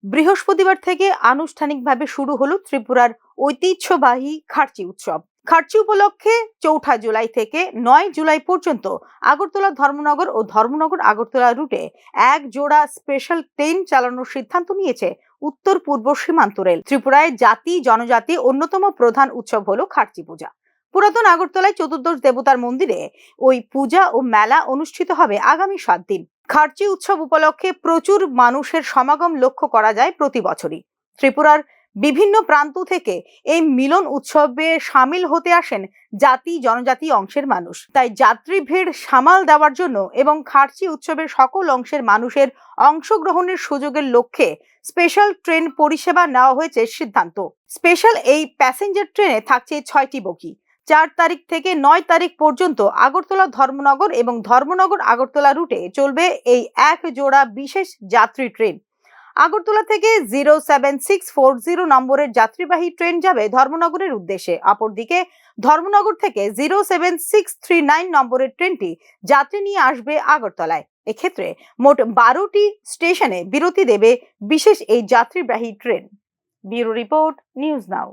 বৃহস্পতিবার থেকে আনুষ্ঠানিকভাবে শুরু হলো ত্রিপুরার ঐতিহ্যবাহী খার্চি উৎসব। খার্চি উপলক্ষে 4 জুলাই থেকে 9 জুলাই পর্যন্ত আগরতলা ধর্মনগর ও ধর্মনগর আগরতলা রুটে এক জোড়া স্পেশাল ট্রেন চালানোর সিদ্ধান্ত নিয়েছে উত্তর পূর্ব সীমান্ত রেল। ত্রিপুরায় জাতি জনজাতি অন্যতম প্রধান উৎসব হলো খার্চি পূজা। পুরাতন আগরতলায় চতুর্দশ দেবতার মন্দিরে ওই পূজা ও মেলা অনুষ্ঠিত হবে আগামী 7 দিন। খার্চি উৎসব উপলক্ষে প্রচুর মানুষের সমাগম লক্ষ্য করা যায় প্রতি বছরই। ত্রিপুরার বিভিন্ন প্রান্ত থেকে এই মিলন উৎসবে সামিল হতে আসেন জাতি জনজাতি অংশের মানুষ। তাই যাত্রী ভিড় সামাল দেওয়ার জন্য এবং খার্চি উৎসবের সকল অংশের মানুষের অংশগ্রহণের সুযোগের লক্ষ্যে স্পেশাল ট্রেন পরিষেবা নেওয়া হয়েছে সিদ্ধান্ত। স্পেশাল এই প্যাসেঞ্জার ট্রেনে থাকছে 6টি বগি। 4 তারিখ থেকে 9 তারিখ পর্যন্ত আগরতলা ধর্মনগর এবং ধর্মনগর আগরতলা রুটে চলবে এই এক জোড়া বিশেষ যাত্রী ট্রেন। আগরতলা থেকে 07640 নম্বরের যাত্রীবাহী ট্রেন যাবে ধর্মনগরের উদ্দেশ্যে। অপরদিকে ধর্মনগর থেকে 07639 নম্বরের ট্রেনটি যাত্রী নিয়ে আসবে আগরতলায়। এক্ষেত্রে মোট 12টি স্টেশনে বিরতি দেবে বিশেষ এই যাত্রীবাহী train. Bureau report, news now.